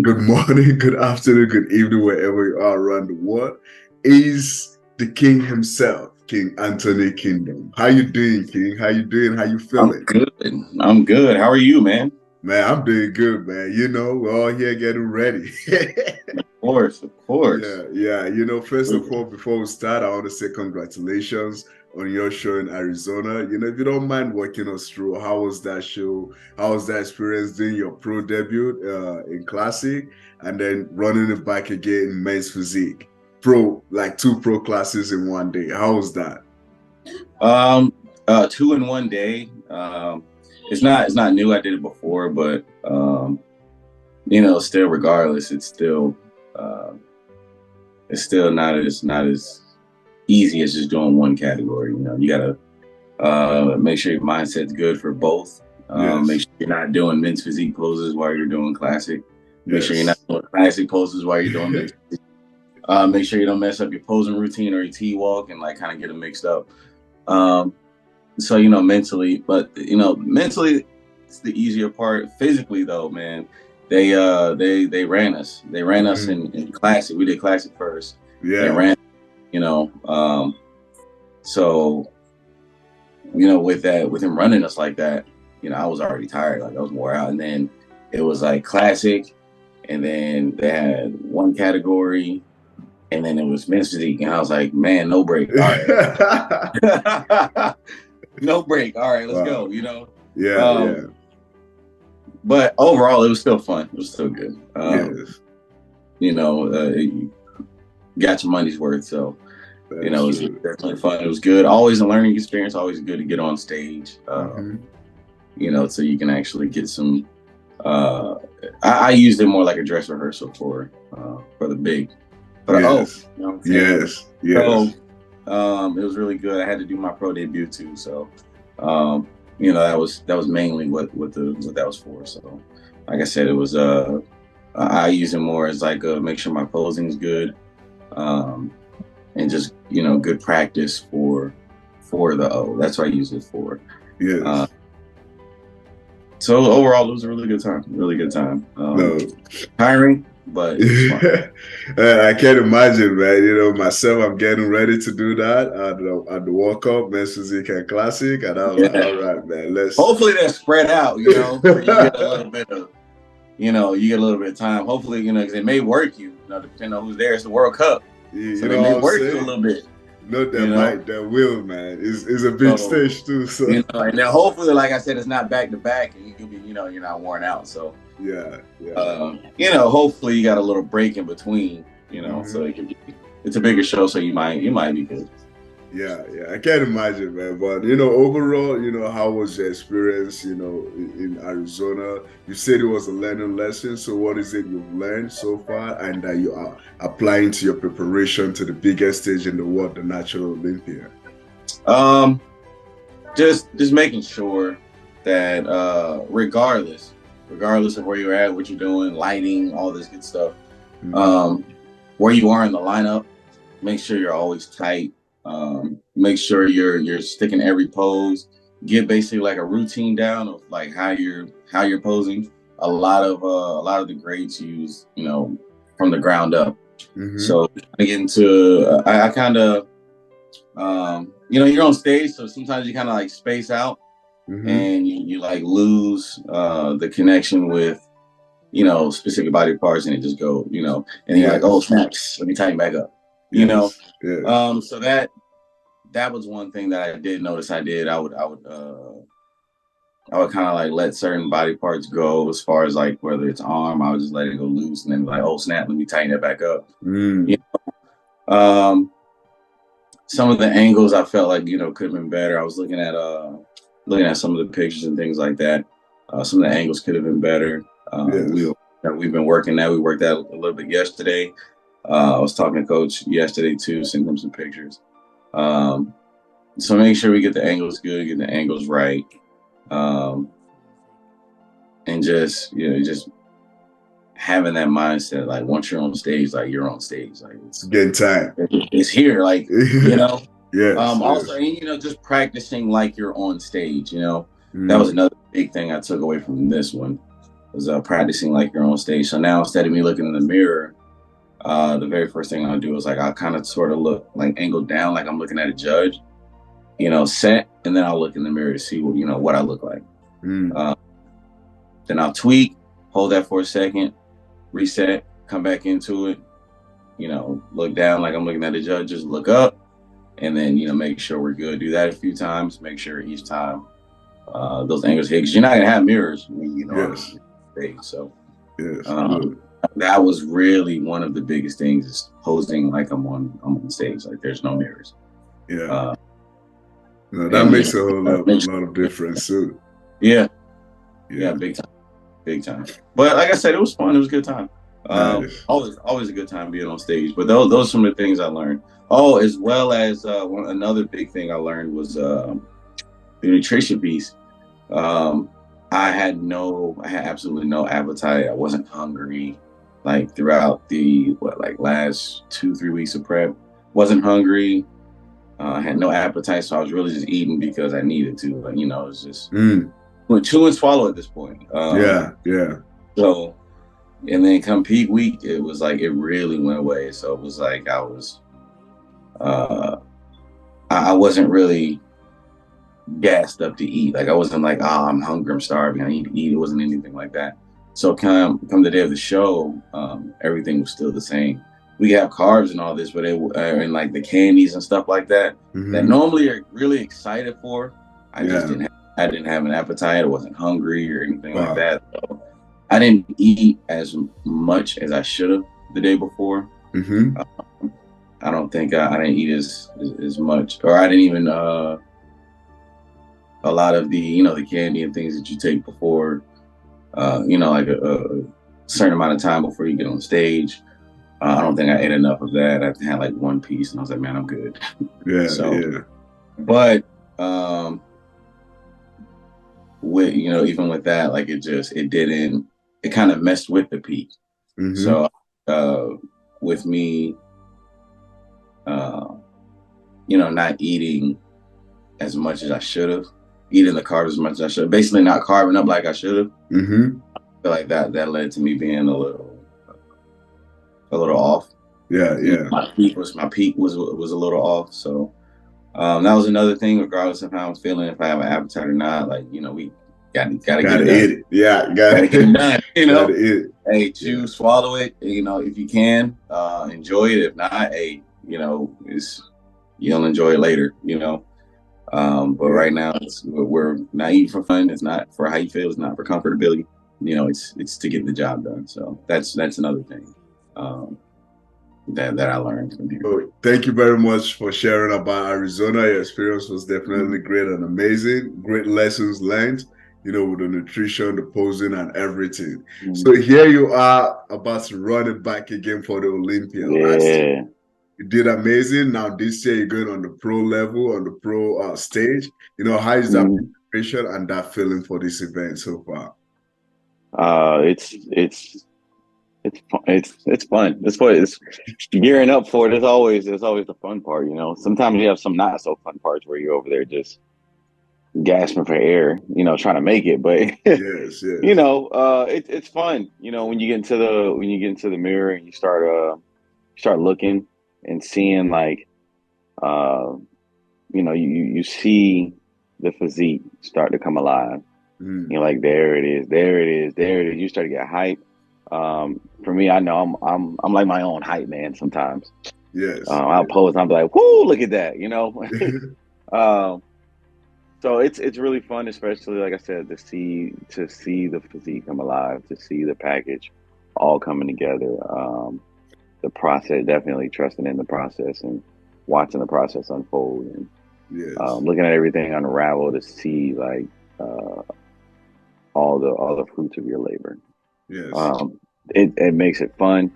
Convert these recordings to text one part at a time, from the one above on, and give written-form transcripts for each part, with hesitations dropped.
Good morning, good afternoon, good evening, wherever you are around the world. Is the King himself, King Anthony Kingdom. How you doing, King? How you doing? How you I'm feeling? good. I'm good. How are you, man? Man, I'm doing good, man. We're all here getting ready. Of course, of course. Yeah. First of all, before we start, I want to say congratulations on your show in Arizona. If you don't mind walking us through, how was that show? How was that experience doing your pro debut in Classic and then running it back again in men's physique? Like two pro classes in one day. How was that? Um, two in one day. It's not new. I did it before, but still, regardless, uh, it's still not as easy as just doing one category. You gotta make sure your mindset's good for both. Make Yes, sure you're not doing men's physique poses while you're doing classic. Make sure you're not yes. doing classic poses while you're doing men's. Make sure you don't mess up your posing routine or your T-walk and like kind of get them mixed up. Um, so mentally it's the easier part. Physically though, man, they ran us. They ran us Mhm. in classic. We did classic first. They Yeah. ran, you know. So with him running us like that, I was already tired. Like I was wore out, and then it was like classic, and then they had one category, and then it was men's physique, and I was like, man, no break. All right, no break. All right, let's Wow. go. Yeah. But overall, it was still fun. It was still good. Yes, You got your money's worth. So that it is was true. definitely fun. It was good. Always a learning experience. Always good to get on stage. Hmm. So you can actually get some. Uh, I used it more like a dress rehearsal for the big. But Yes, you know what I'm saying? yes, So yes. it was really good. I had to do my pro debut too, so that was mainly what that was for. So, like I said, it was I use it more as like make sure my posing is good, um, and just good practice for the O. That's what I use it for. Uh, Yes. so overall, it was a really good time. Really good time. No. Tiring, but it was fun. I can't imagine, man. Myself, I'm getting ready to do that at the World Cup, Men's Physique and Classic. And I was like, Yeah. all right, man, let's. Hopefully they're spread out, so you get a little bit of, you get a little bit of time. Hopefully, because it may work depending on who's there. It's the World Cup, You so they know may what I'm work you a saying? little bit, No, that you know. might, that will, man. It's a big So, stage, too. So, and then hopefully, like I said, it's not back to back, and you'll be, you're not worn out. So, yeah. hopefully you got a little break in between, so Hmm. it's a bigger show, so you might be good. Yeah, I can't imagine, man. But overall, how was your experience, in Arizona? You said it was a learning lesson. So what is it you've learned so far and that you are applying to your preparation to the biggest stage in the world, the Natural Olympia? Um, just making sure that regardless of where you're at, what you're doing, lighting, all this good stuff, Mm-hmm. where you are in the lineup, make sure you're always tight. Make sure you're sticking every pose. Get basically like a routine down of like how you're posing. A lot of the greats use from the ground up. Mm-hmm. So I get into I kind of you're on stage, so sometimes you kind of like space out Mm-hmm. and you like lose the connection with specific body parts, and it just go and you're like, oh Yes, snaps, let me tighten back up. you know yes, yes. so that was one thing that I did notice. I would kind of like let certain body parts go, as far as like whether it's arm, I would just let it go loose and then be like, oh snap, let me tighten it back up. You Mm. know? Some of the angles I felt like could have been better. I was looking at some of the pictures and things like that. Some of the angles could have been better. Yes. We've been working that. We worked out a little bit yesterday. I was talking to coach yesterday too, sending him some pictures. So make sure we get the angles good, get the angles right, um, and just having that mindset. Like once you're on stage, like you're on stage, like Getting time. it's here. Like you know. Yes, Also, yes. and just practicing like you're on stage. That was Mm. another big thing I took away from this one. was practicing like you're on stage. So now instead of me looking in the mirror, the very first thing I'll do is like I'll kind of sort of look like angled down, like I'm looking at a judge, set, and then I'll look in the mirror to see what I look like. Then I'll tweak, hold that for a second, reset, come back into it, look down like I'm looking at the judge, just look up, and then make sure we're good. Do that a few times, make sure each time those angles hit, because you're not gonna have mirrors when on the stage. So that was really one of the biggest things, is posing like I'm on stage, like there's no mirrors. No, that makes a lot of difference too. Yeah, big time. But like I said, it was fun. It was a good time. Nice. Always a good time being on stage. But those are some of the things I learned. Oh, as well as another big thing I learned was the nutrition piece. I had absolutely no appetite. I wasn't hungry. Like throughout the last 2-3 weeks of prep, wasn't hungry. I had no appetite, so I was really just eating because I needed to. But it was just chew and swallow at this point. So, and then come peak week, it was like it really went away. So it was like I wasn't really gassed up to eat. Like I wasn't like, I'm hungry, I'm starving, I need to eat. It wasn't anything like that. So come the day of the show, everything was still the same. We have carbs and all this, but and like the candies and stuff like that that normally are really excited for. I just didn't have an appetite. I wasn't hungry or anything like that. So I didn't eat as much as I should have the day before. I don't think I didn't eat as much, or I didn't even a lot of the the candy and things that you take before like a certain amount of time before you get on stage. I don't think I ate enough of that. I had like one piece and I was like, man, I'm good. But with even with that, like it kind of messed with the peak. So with me not eating as much as I should have, eating the carbs as much as I should have, basically not carving up like I should have. I feel like that led to me being a little off. My peak was a little off. So that was another thing, regardless of how I'm feeling, if I have an appetite or not, like we gotta get it done. Gotta get it done. Hey, chew, swallow it. If you can, enjoy it. If not, hey, you'll enjoy it later. But right now we're not eating for fun. It's not for how you feel. It's not for comfortability. It's to get the job done. So that's another thing that I learned from here. So thank you very much for sharing about Arizona. Your experience was definitely great and amazing. Great lessons learned, with the nutrition, the posing, and everything. So here you are about to run it back again for the Olympia. Last year, you did amazing. Now this year you're going on the pro level, on the pro stage. How is that preparation and that feeling for this event so far? It's fun. It's gearing up for it. It's always the fun part, Sometimes you have some not so fun parts where you're over there just gasping for air, trying to make it. But it's fun, when you get into the mirror and you start looking and seeing like you see the physique start to come alive. You're like, there it is. You start to get hype. For me, I know I'm like my own hype man sometimes. I'll pose and I'll be like, whoo, look at that, So it's really fun, especially like I said, to see the physique come alive, to see the package all coming together. The process, definitely trusting in the process and watching the process unfold, and looking at everything unravel to see like all the fruits of your labor. It makes it fun,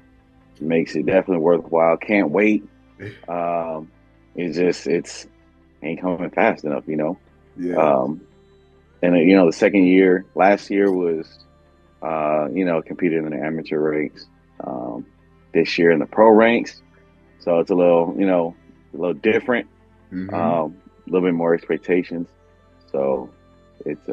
makes it definitely worthwhile. Can't wait. It's ain't coming fast enough, And the second year, last year was competing in the amateur ranks. This year in the pro ranks, so it's a little different. A little bit more expectations, so it's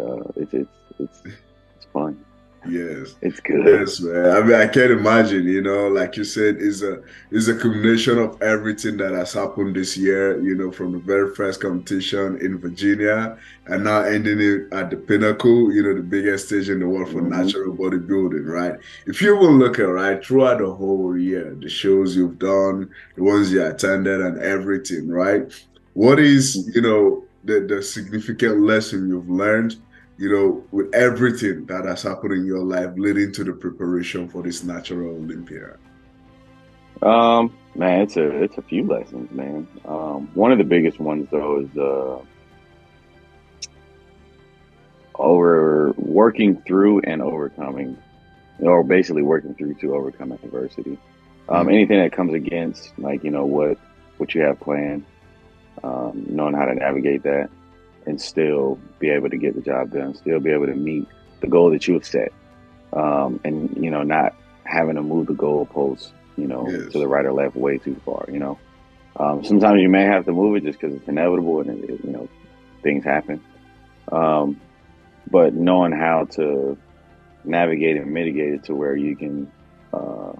fun. Yes. It's good. Yes, man. I mean, I can't imagine, like you said, is a combination of everything that has happened this year, from the very first competition in Virginia and now ending it at the pinnacle, the biggest stage in the world for Hmm. natural bodybuilding, right? If you will look at right throughout the whole year, the shows you've done, the ones you attended and everything, right? What is, the significant lesson you've learned with everything that has happened in your life leading to the preparation for this Natural Olympia? Man, it's a few lessons, man. One of the biggest ones though is over working through and overcoming, or basically working through to overcome adversity. Mm, Anything that comes against, like what you have planned, knowing how to navigate that, and still be able to get the job done, still be able to meet the goal that you have set, and not having to move the goalposts, to yes. the right or left way too far. Sometimes you may have to move it just because it's inevitable and things happen. Um, but knowing how to navigate and mitigate it to where you can uh,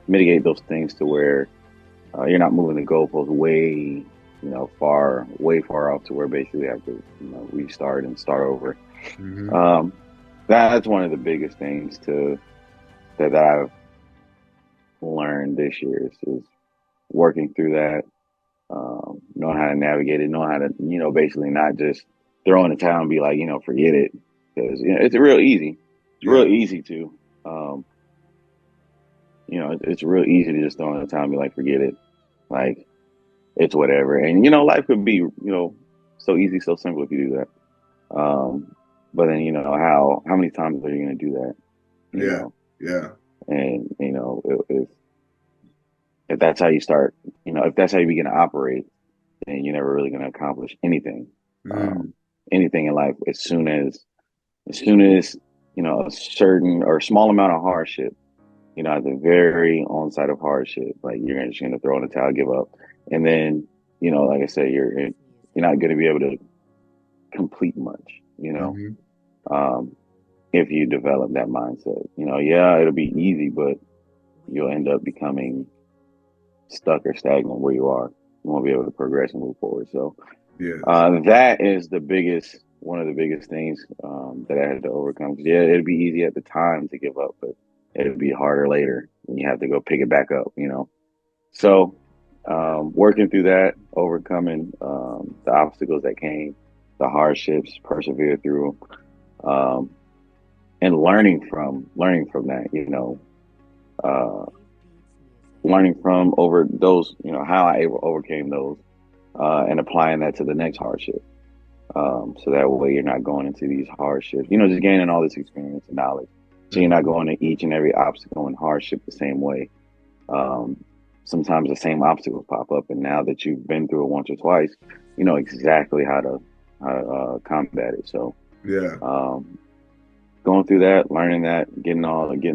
mitigate those things to where you're not moving the goalposts way, way far off to where basically you have to, restart and start over. Hmm. Um, that's one of the biggest things that I've learned this year is working through that, knowing how to navigate it, knowing how to, basically not just throw in the towel and be like, forget it. Because, it's real easy. It's real Yeah. easy to, it's real easy to just throw in the towel and be like, forget it. Like, it's whatever. And, life could be, so easy, so simple if you do that. But then, how many times are you going to do that? You Yeah. know, Yeah. and, if that's how you start, if that's how you begin to operate, then you're never really going to accomplish anything, Mm, um, anything in life. As soon as a certain or small amount of hardship, at the very onset of hardship, like you're just going to throw in the towel, give up, and then like I said, you're not going to be able to complete much, hmm. um, if you develop that mindset. Yeah, it'll be easy, but you'll end up becoming stuck or stagnant where you are. You won't be able to progress and move forward. So Yes. that is one of the biggest things that I had to overcome. 'Cause, yeah, it'd be easy at the time to give up, but it'd be harder later when you have to go pick it back up. So working through that, overcoming the obstacles that came, the hardships, persevere through, um, and learning from that. Uh, Learning from over those, how I overcame those, and applying that to the next hardship. So that way you're not going into these hardships, just gaining all this experience and knowledge. So you're not Hmm. going to each and every obstacle and hardship the same way. Um, Sometimes the same obstacles pop up, and now that you've been through it once or twice, you know exactly how to combat it. So Yeah. um, going through that, learning that, getting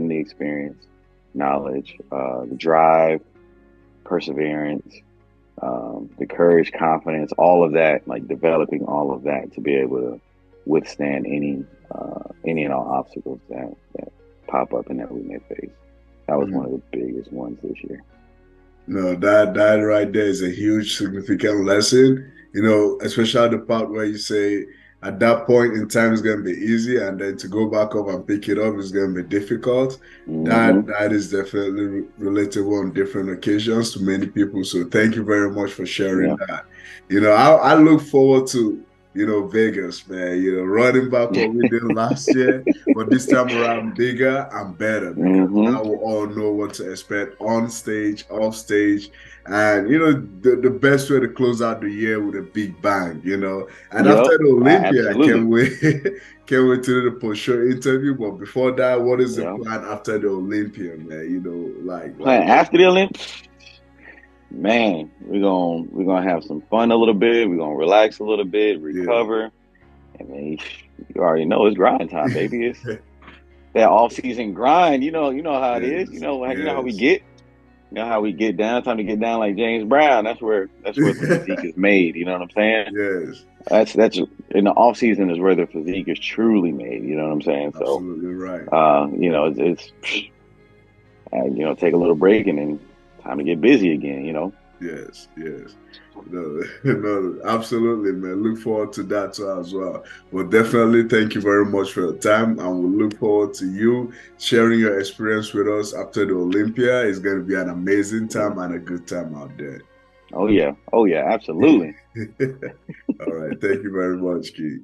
the experience, knowledge, the drive, perseverance, the courage, confidence, all of that, like developing all of that to be able to withstand any and all obstacles that pop up and that we may face. That was one of the biggest ones this year. No, that right there is a huge significant lesson, especially the part where you say at that point in time it's gonna be easy and then to go back up and pick it up is gonna be difficult. That Hmm. that is definitely relatable on different occasions to many people. So thank you very much for sharing Yeah. that. I look forward to Vegas, man. Running back what we did last year, but this time around bigger and better because Hmm. now we all know what to expect on stage, off stage, and the best way to close out the year with a big bang. And after Yep. the Olympia, I can't Absolutely. wait, can't wait to do the post-show interview. But before that, what is the Yeah. plan after the Olympia, man? Like Playing after the Olympics, man, we're gonna have some fun a little bit. We're gonna relax a little bit, yeah. recover, and then you already know it's grind time, baby. It's that off season grind. You know how it is. Yes, You know how we yes. get. You know how we get down, time to get down like James Brown. That's where the physique is made. You know what I'm saying? Yes, That's in the off season is where the physique is truly made. You know what I'm saying? So, absolutely right. take a little break and then time to get busy again. Yes, yes. No, no, absolutely, man. Look forward to that too as well. Well, definitely thank you very much for your time, and we'll look forward to you sharing your experience with us after the Olympia. It's going to be an amazing time and a good time out there. Oh yeah, absolutely. All right. Thank you very much, Keith.